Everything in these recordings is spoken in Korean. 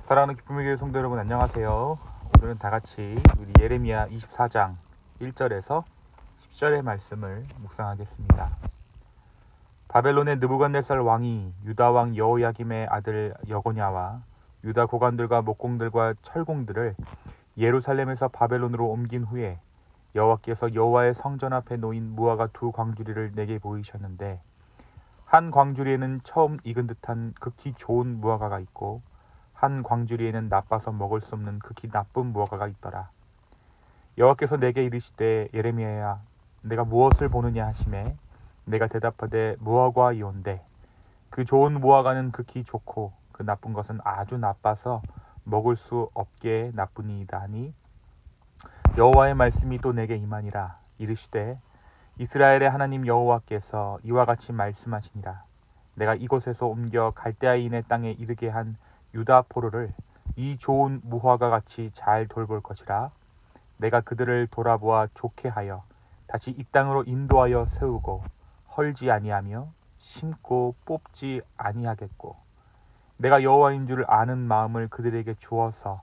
사랑하는 기쁨의 교회 성도 여러분, 안녕하세요. 오늘은 다같이 우리 예레미야 24장 1절에서 10절의 말씀을 묵상하겠습니다. 바벨론의 느부갓네살 왕이 유다 왕 여호야김의 아들 여고냐와 유다 고관들과 목공들과 철공들을 예루살렘에서 바벨론으로 옮긴 후에 여호와께서 여호와의 성전 앞에 놓인 무화과 두 광주리를 내게 보이셨는데, 한 광주리에는 처음 익은 듯한 극히 좋은 무화과가 있고 한 광주리에는 나빠서 먹을 수 없는 극히 나쁜 무화과가 있더라. 여호와께서 내게 이르시되, 예레미야야, 내가 무엇을 보느냐 하시매, 내가 대답하되 무화과이온데 그 좋은 무화과는 극히 좋고 그 나쁜 것은 아주 나빠서 먹을 수 없게 나쁘니이다 하니, 여호와의 말씀이 또 내게 임하니라. 이르시되, 이스라엘의 하나님 여호와께서 이와 같이 말씀하시니라. 내가 이곳에서 옮겨 갈대아인의 땅에 이르게 한 유다 포로를 이 좋은 무화과 같이 잘 돌볼 것이라. 내가 그들을 돌아보아 좋게 하여 다시 이 땅으로 인도하여 세우고 헐지 아니하며 심고 뽑지 아니하겠고, 내가 여호와인 줄 아는 마음을 그들에게 주어서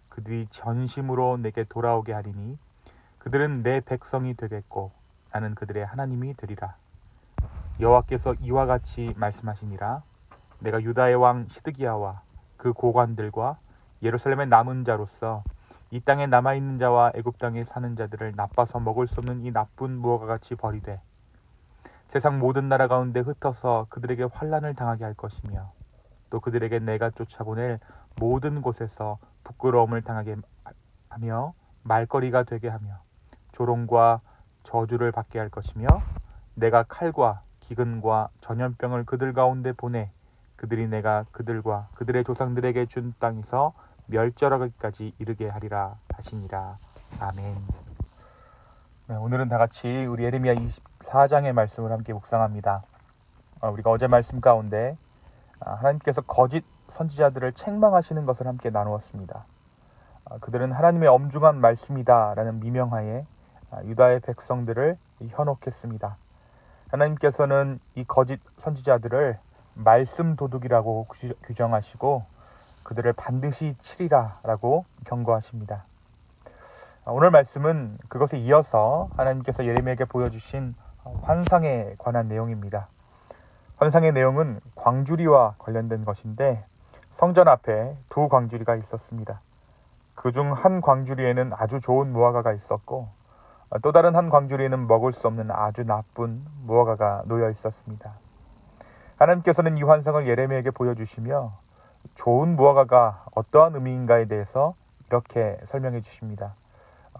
그들이 전심으로 내게 돌아오게 하리니, 그들은 내 백성이 되겠고 나는 그들의 하나님이 되리라. 여호와께서 이와 같이 말씀하시니라. 내가 유다의 왕 시드기야와 그 고관들과 예루살렘의 남은 자로서 이 땅에 남아있는 자와 애굽 땅에 사는 자들을 나빠서 먹을 수 없는 이 나쁜 무화과 같이 버리되 세상 모든 나라 가운데 흩어서 그들에게 환난을 당하게 할 것이며, 또 그들에게 내가 쫓아보낼 모든 곳에서 부끄러움을 당하게 하며 말거리가 되게 하며 조롱과 저주를 받게 할 것이며, 내가 칼과 기근과 전염병을 그들 가운데 보내 그들이 내가 그들과 그들의 조상들에게 준 땅에서 멸절하기까지 이르게 하리라 하시니라. 아멘. 네, 오늘은 다같이 우리 예레미야 24장의 말씀을 함께 묵상합니다. 우리가 어제 말씀 가운데 하나님께서 거짓 선지자들을 책망하시는 것을 함께 나누었습니다. 그들은 하나님의 엄중한 말씀이다 라는 미명하에 유다의 백성들을 현혹했습니다. 하나님께서는 이 거짓 선지자들을 말씀 도둑이라고 규정하시고 그들을 반드시 치리라 라고 경고하십니다. 오늘 말씀은 그것에 이어서 하나님께서 예레미야에게 보여주신 환상에 관한 내용입니다. 환상의 내용은 광주리와 관련된 것인데, 성전 앞에 두 광주리가 있었습니다. 그중 한 광주리에는 아주 좋은 무화과가 있었고 또 다른 한 광주리에는 먹을 수 없는 아주 나쁜 무화과가 놓여 있었습니다. 하나님께서는 이 환상을 예레미야에게 보여주시며 좋은 무화과가 어떠한 의미인가에 대해서 이렇게 설명해 주십니다.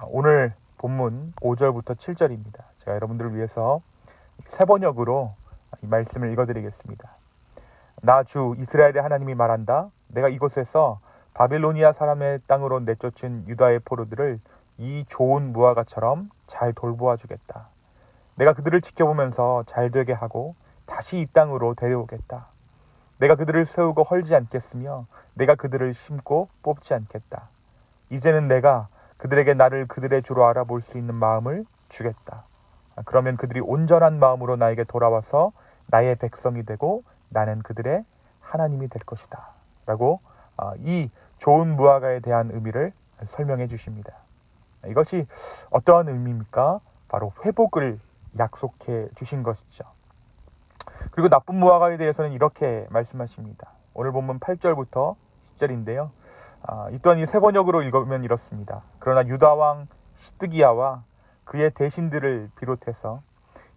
오늘 본문 5절부터 7절입니다. 제가 여러분들을 위해서 세 번역으로 이 말씀을 읽어드리겠습니다. 나 주 이스라엘의 하나님이 말한다. 내가 이곳에서 바빌로니아 사람의 땅으로 내쫓은 유다의 포로들을 이 좋은 무화과처럼 잘 돌보아 주겠다. 내가 그들을 지켜보면서 잘 되게 하고 다시 이 땅으로 데려오겠다. 내가 그들을 세우고 헐지 않겠으며 내가 그들을 심고 뽑지 않겠다. 이제는 내가 그들에게 나를 그들의 주로 알아볼 수 있는 마음을 주겠다. 그러면 그들이 온전한 마음으로 나에게 돌아와서 나의 백성이 되고 나는 그들의 하나님이 될 것이다 라고 이 좋은 무화과에 대한 의미를 설명해 주십니다. 이것이 어떠한 의미입니까? 바로 회복을 약속해 주신 것이죠. 그리고 나쁜 무화과에 대해서는 이렇게 말씀하십니다. 오늘 본문 8절부터 10절인데요. 이 또한 이 세 번역으로 읽으면 이렇습니다. 그러나 유다 왕 시드기야와 그의 대신들을 비롯해서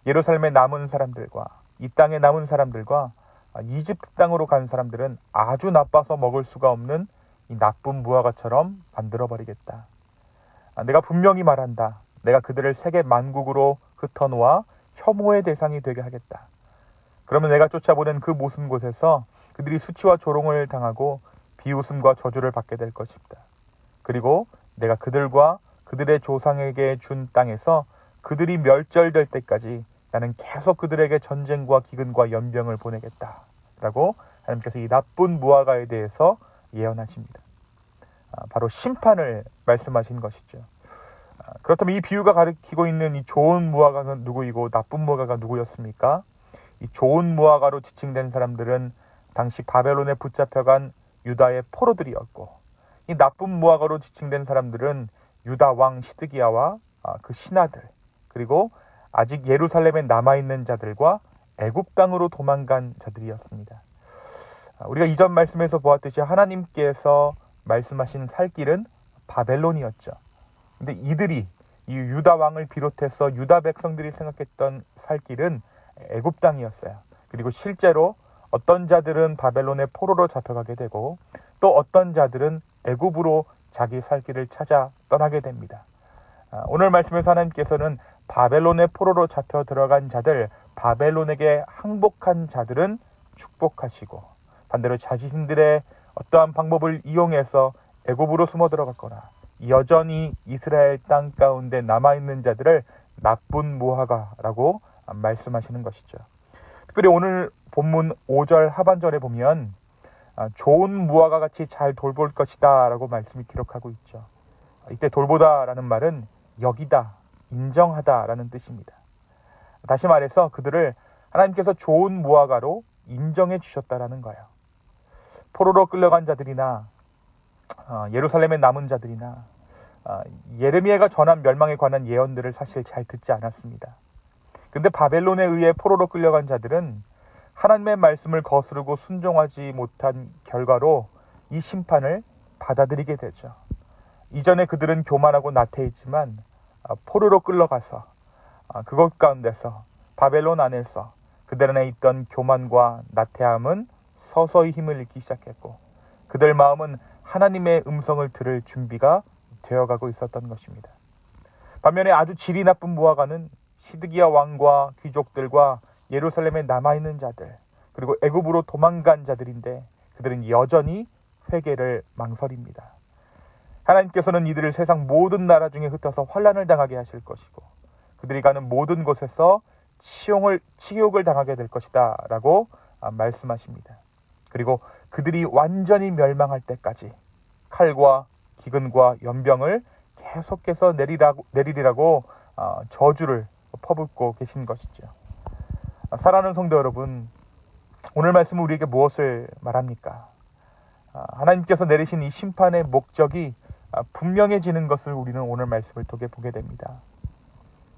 예루살렘에 남은 사람들과 이 땅에 남은 사람들과 이집트 땅으로 간 사람들은 아주 나빠서 먹을 수가 없는 이 나쁜 무화과처럼 만들어버리겠다. 내가 분명히 말한다. 내가 그들을 세계 만국으로 흩어놓아 혐오의 대상이 되게 하겠다. 그러면 내가 쫓아보낸 그 모든 곳에서 그들이 수치와 조롱을 당하고 비웃음과 저주를 받게 될 것이다. 그리고 내가 그들과 그들의 조상에게 준 땅에서 그들이 멸절될 때까지 나는 계속 그들에게 전쟁과 기근과 연병을 보내겠다 라고 하나님께서 이 나쁜 무화과에 대해서 예언하십니다. 바로 심판을 말씀하신 것이죠. 그렇다면 이 비유가 가리키고 있는 이 좋은 무화과가 누구이고 나쁜 무화과가 누구였습니까? 이 좋은 무화과로 지칭된 사람들은 당시 바벨론에 붙잡혀간 유다의 포로들이었고, 이 나쁜 무화과로 지칭된 사람들은 유다 왕 시드기야와 그 신하들, 그리고 아직 예루살렘에 남아있는 자들과 애굽 땅으로 도망간 자들이었습니다. 우리가 이전 말씀에서 보았듯이 하나님께서 말씀하신 살 길은 바벨론이었죠. 근데 이들이 이 유다 왕을 비롯해서 유다 백성들이 생각했던 살 길은 애굽 땅이었어요. 그리고 실제로 어떤 자들은 바벨론의 포로로 잡혀가게 되고, 또 어떤 자들은 애굽으로 자기 살 길을 찾아 떠나게 됩니다. 오늘 말씀에서 하나님께서는 바벨론의 포로로 잡혀 들어간 자들, 바벨론에게 항복한 자들은 축복하시고, 반대로 자신들의 어떠한 방법을 이용해서 애굽으로 숨어 들어갔거나 여전히 이스라엘 땅 가운데 남아있는 자들을 나쁜 무화과라고 말씀하시는 것이죠. 특별히 오늘 본문 5절 하반절에 보면 좋은 무화과 같이 잘 돌볼 것이다 라고 말씀이 기록하고 있죠. 이때 돌보다라는 말은 여기다, 인정하다 라는 뜻입니다. 다시 말해서 그들을 하나님께서 좋은 무화과로 인정해 주셨다라는 거예요. 포로로 끌려간 자들이나 예루살렘에 남은 자들이나 예레미야가 전한 멸망에 관한 예언들을 사실 잘 듣지 않았습니다. 근데 바벨론에 의해 포로로 끌려간 자들은 하나님의 말씀을 거스르고 순종하지 못한 결과로 이 심판을 받아들이게 되죠. 이전에 그들은 교만하고 나태했지만 포로로 끌려가서 그것 가운데서 바벨론 안에서 그들 안에 있던 교만과 나태함은 서서히 힘을 잃기 시작했고, 그들 마음은 하나님의 음성을 들을 준비가 되어가고 있었던 것입니다. 반면에 아주 질이 나쁜 무화과는 시드기야 왕과 귀족들과 예루살렘에 남아있는 자들, 그리고 애굽으로 도망간 자들인데, 그들은 여전히 회개를 망설입니다. 하나님께서는 이들을 세상 모든 나라 중에 흩어서 환난을 당하게 하실 것이고, 그들이 가는 모든 곳에서 치욕을 당하게 될 것이다 라고 말씀하십니다. 그리고 그들이 완전히 멸망할 때까지 칼과 기근과 연병을 계속해서 내리리라고 저주를 퍼붓고 계신 것이죠. 사랑하는 성도 여러분, 오늘 말씀은 우리에게 무엇을 말합니까? 하나님께서 내리신 이 심판의 목적이 분명해지는 것을 우리는 오늘 말씀을 통해 보게 됩니다.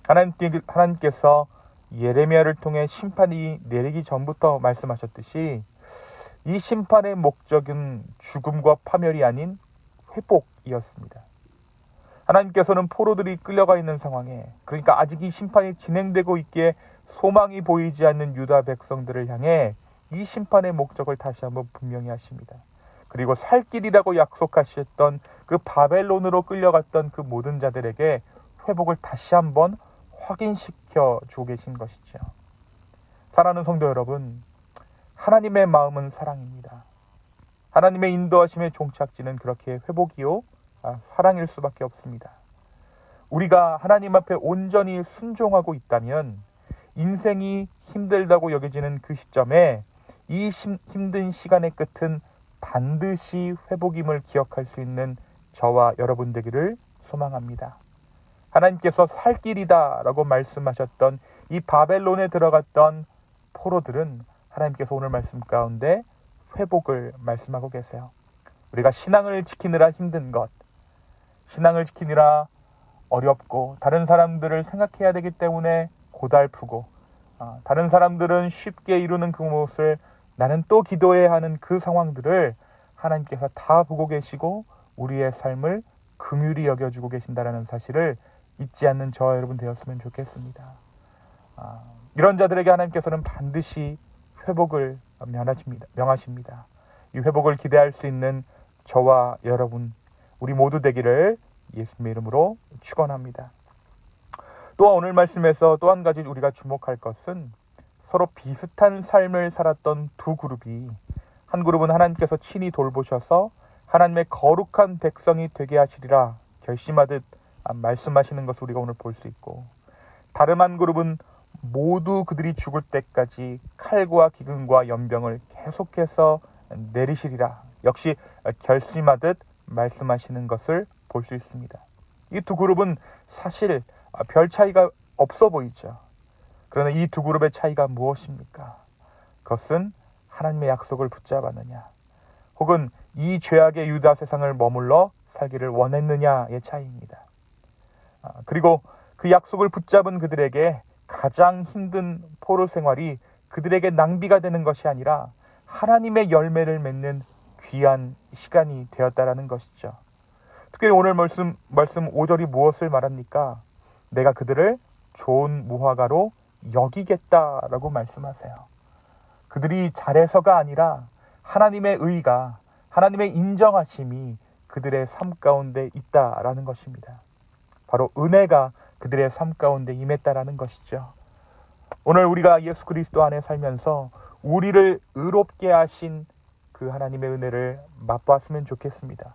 하나님께서 예레미야를 통해 심판이 내리기 전부터 말씀하셨듯이 이 심판의 목적은 죽음과 파멸이 아닌 회복이었습니다. 하나님께서는 포로들이 끌려가 있는 상황에, 그러니까 아직 이 심판이 진행되고 있기에 소망이 보이지 않는 유다 백성들을 향해 이 심판의 목적을 다시 한번 분명히 하십니다. 그리고 살 길이라고 약속하셨던 그 바벨론으로 끌려갔던 그 모든 자들에게 회복을 다시 한번 확인시켜 주고 계신 것이죠. 사랑하는 성도 여러분, 하나님의 마음은 사랑입니다. 하나님의 인도하심의 종착지는 그렇게 회복이요 사랑일 수밖에 없습니다. 우리가 하나님 앞에 온전히 순종하고 있다면 인생이 힘들다고 여겨지는 그 시점에 이 힘든 시간의 끝은 반드시 회복임을 기억할 수 있는 저와 여러분 되기를 소망합니다. 하나님께서 살 길이다 라고 말씀하셨던 이 바벨론에 들어갔던 포로들은 하나님께서 오늘 말씀 가운데 회복을 말씀하고 계세요. 우리가 신앙을 지키느라 힘든 것, 신앙을 지키느라 어렵고 다른 사람들을 생각해야 되기 때문에 고달프고 다른 사람들은 쉽게 이루는 그것을 나는 또 기도해야 하는 그 상황들을 하나님께서 다 보고 계시고 우리의 삶을 긍휼히 여겨주고 계신다는 사실을 잊지 않는 저와 여러분 되었으면 좋겠습니다. 이런 자들에게 하나님께서는 반드시 회복을 명하십니다. 이 회복을 기대할 수 있는 저와 여러분, 우리 모두 되기를 예수님의 이름으로 축원합니다. 또한 오늘 말씀에서 또 한 가지 우리가 주목할 것은 서로 비슷한 삶을 살았던 두 그룹이, 한 그룹은 하나님께서 친히 돌보셔서 하나님의 거룩한 백성이 되게 하시리라 결심하듯 말씀하시는 것을 우리가 오늘 볼 수 있고, 다른 한 그룹은 모두 그들이 죽을 때까지 칼과 기근과 연병을 계속해서 내리시리라 역시 결심하듯 말씀하시는 것을 볼 수 있습니다. 이 두 그룹은 사실 별 차이가 없어 보이죠. 그러나 이 두 그룹의 차이가 무엇입니까? 그것은 하나님의 약속을 붙잡았느냐, 혹은 이 죄악의 유다 세상을 머물러 살기를 원했느냐의 차이입니다. 그리고 그 약속을 붙잡은 그들에게 가장 힘든 포로 생활이 그들에게 낭비가 되는 것이 아니라 하나님의 열매를 맺는 귀한 시간이 되었다라는 것이죠. 특별히 오늘 말씀 5절이 무엇을 말합니까? 내가 그들을 좋은 무화과로 여기겠다라고 말씀하세요. 그들이 잘해서가 아니라 하나님의 의가, 하나님의 인정하심이 그들의 삶 가운데 있다라는 것입니다. 바로 은혜가 그들의 삶 가운데 임했다라는 것이죠. 오늘 우리가 예수 그리스도 안에 살면서 우리를 의롭게 하신 그 하나님의 은혜를 맛봤으면 좋겠습니다.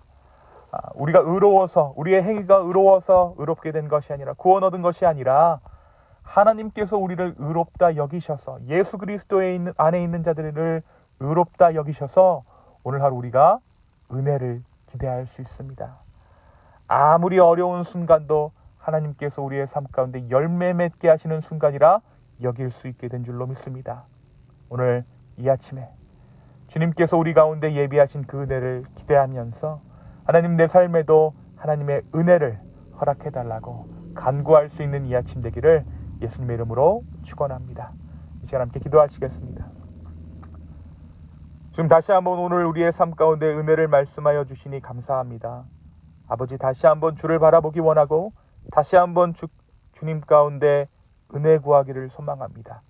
우리가 의로워서, 우리의 행위가 의로워서 의롭게 된 것이 아니라, 구원 얻은 것이 아니라 하나님께서 우리를 의롭다 여기셔서, 예수 그리스도에 안에 있는 자들을 의롭다 여기셔서 오늘 하루 우리가 은혜를 기대할 수 있습니다. 아무리 어려운 순간도 하나님께서 우리의 삶 가운데 열매 맺게 하시는 순간이라 여길 수 있게 된 줄로 믿습니다. 오늘 이 아침에 주님께서 우리 가운데 예비하신 그 은혜를 기대하면서 하나님 내 삶에도 하나님의 은혜를 허락해달라고 간구할 수 있는 이 아침 되기를 예수님의 이름으로 축원합니다. 이 시간 함께 기도하시겠습니다. 지금 다시 한번 오늘 우리의 삶 가운데 은혜를 말씀하여 주시니 감사합니다. 아버지, 다시 한번 주를 바라보기 원하고 다시 한번 주님 가운데 은혜 구하기를 소망합니다.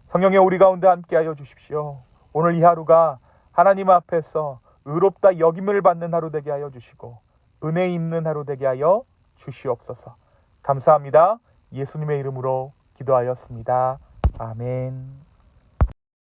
성령의 우리 가운데 함께하여 주십시오. 오늘 이 하루가 하나님 앞에서 의롭다 여김을 받는 하루 되게 하여 주시고 은혜 있는 하루 되게 하여 주시옵소서. 감사합니다. 예수님의 이름으로 기도하였습니다. 아멘.